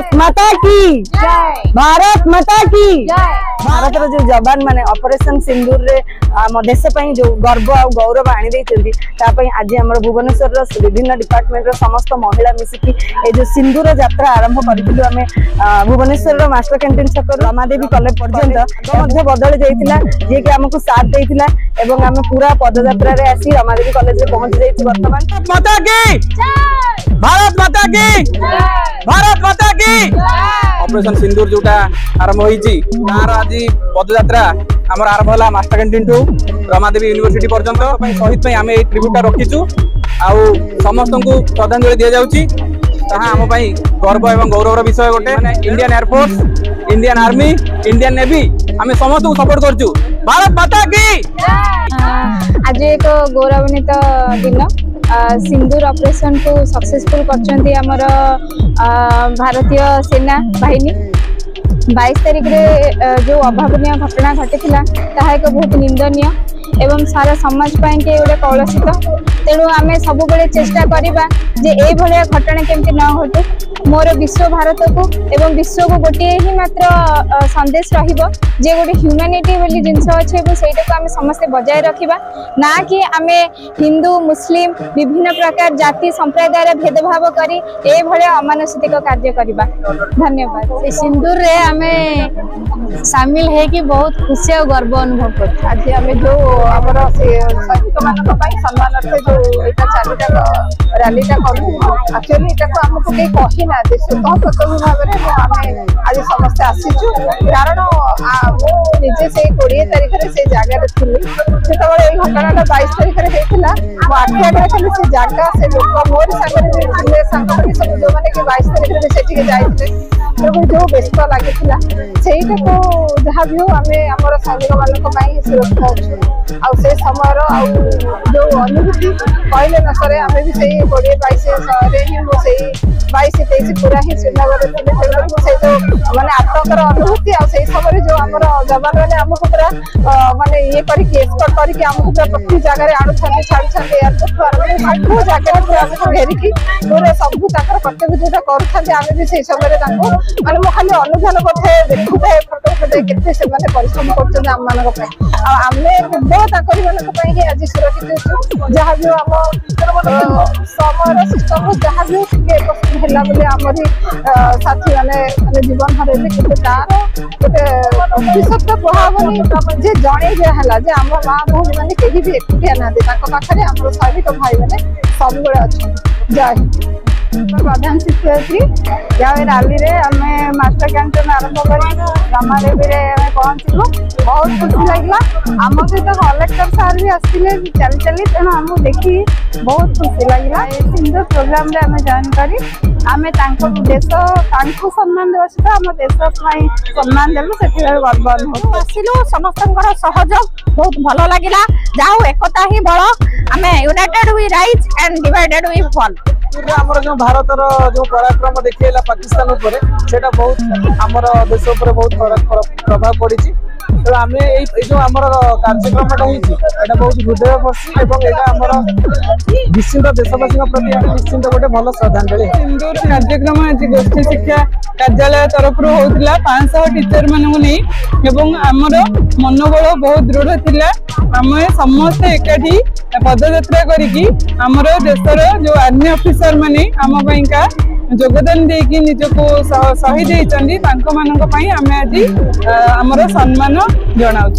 भारत माता की भारत माता की भारत जो जवान माने ऑपरेशन सिंदूर रे देश जो गर्व आ गौरव आनी आज आम भुवनेश्वर विभिन्न डिपार्टमेंट समस्त महिला मिसिकी ए जो सिंदूर यात्रा आरंभ करूँ आम भुवनेश्वर मास्टर कैंटीन छक रमादेवी कॉलेज पर्यंत बदल जाता जी कि आमको साथ देता एवं आम पूरा पदयात्रा रे आसी रमादेवी कॉलेज रे पहुंच जाइए वर्तमान माता की भारत माता की भारत माता की ऑपरेशन सिंदूर जोटा आरंभ होईची तार आज पदयात्रा आमर आरंभ होला master canteen to Ramadevi university पर्यंत शहीद आम ये ट्रिब्यूटा रखीचु आउ समस्त को श्रद्धांजलि दि जाउची ताहा आम पई गर्व एवं गौरवर विषय गोटे Indian air force Indian army Indian navy आम समस्त को सपोर्ट करचु भारत माता की आज एक गौरवान्वित दिन सिंदूर ऑपरेशन को सक्सेसफुल करछंती हमर भारतीय सेना बाहिनी 22 तारिख रे जो अभावनीय घटना घटिथिला ताहा एक बहुत निंदनीय एवं सारा समाज पाई के गोटे कलुषित तेणु आम सब चेष्टा करवा जे ए भलिया घटना केमती न घटू मोर विश्व भारत को एवं विश्व को गोटे ही मात्र संदेश रहिबो जे गोटे ह्यूमैनिटी वाली जिनस अच्छे सेटा को आम समस्ते बजाय रखा ना कि आम हिंदू मुस्लिम विभिन्न प्रकार जाति संप्रदाय भेदभाव करी ए भलिया अमानसिक कार्य करवा। धन्यवाद। सिंदूर रे आमे शामिल है कि बहुत खुशी और गर्व अनुभव कर आज आम जो आमर सैनिक मान सम्मानार्थे जो एटा चारिटा रैलीटा करूँ एक्चुअली एटा को आमको कहीं कही ना स्वतः प्रकल्प भाव में आम आज समस्ते आसीचु कारण मुझे से 20 तारिख से जगार थी जो घटना 22 तारिख होता मो आखि आगे खाली से जगह से लोक मोर सागर सब जो मैंने 22 तारिख से जाते जो व्यस्त लगी से जहाँ भी हो आम आम सैनिक मान सुरक्षा अच्छु से समय जो अनुभूति कहले न सर आम भी से 20-22 ही 22-23 पूरा ही श्रीनगर से जो माने आतंकर अनुभूति से समय जो आम जवान मैंने आमको पूरा माने ये करके एक्सपर्ट करके आमको पूरा प्रति जगह आणुं छाड़ुं एयरपोर्ट सब जगह पूरा आमको घेरिकी पूरा सब कर्तव्य जोटा करें भी से समय माने मो खाली अनुधान करते देखुए फोटो फोटे के परिश्रम कर आज सुरक्षित जहाँ भी आम समय सिस्टम जहाँ भी है बोले आमरी साथी मैंने जीवन हरैले कि तार गोटे भविष्य कहबनी जे जड़े जे आम माँ भौणी मैंने कहीं भी एकुटिया ना पाखे आम सैनिक भाई मैंने सब अच्छा जय हिंद। प्रधान शिक्षयित्री यहाँ रैली रे आम मास्टर कैंटीन आरंभ कर रमादेवी पहुँचलु बहुत खुशी लगे आम सहित कलेक्टर सार भी आसते चली चली तेणु आमको देखी बहुत खुशी लगे सिंदूर प्रोग्राम रे आम जॉइन करी आम देश सम्मान देवा सहित आम देश सम्मान देलु से गर्व अनुभव आसलु समस्त सहयोग बहुत भल लगे जाऊ एकता ही बल आम united we rise and divided we fall आमर जो भारत जो पराक्रम देखा पाकिस्तान उपर सेटा बहुत आमर देश उपर बहुत प्रभाव पड़ी तो आम जो आमर कार्यक्रमटा होता बहुत हृदयस्पर्शी और यहाँ आमर निश्चित देशवासी प्रति निश्चित गोटे भल श्रद्धांजलि सिंदूर कार्यक्रम आज गोष्ठी शिक्षा कार्यालय तरफ होता 500 टीचर मानू नहीं आमर मनोबल बहुत दृढ़ थिला आम समस्ते एकाठी पदयात्रा करिकी आमर देशर जो आर्मी ऑफिसर माने आम पाइका योगदान देकी निजको शहीद होती आम आज आमर सम्मान जनाऊ।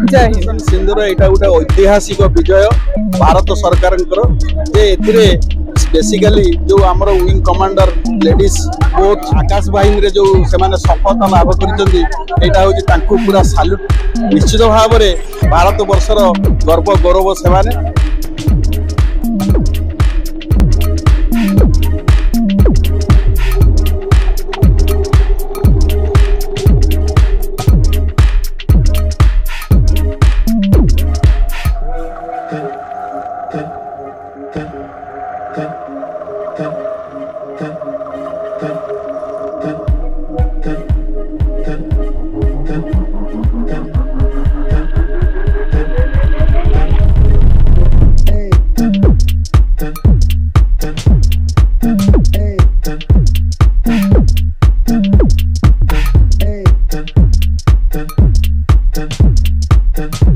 जय हिंद। सिंदूर यहाँ गोटे ऐतिहासिक विजय भारत सरकार बेसिकली जो आमर विंग कमांडर लेडीज बोथ आकाश बाहिनी रे जो से सफलता लाभ कर पूरा साल्यूट निश्चित भाव में भारत वर्षर गर्व गौरव से धन्यवाद।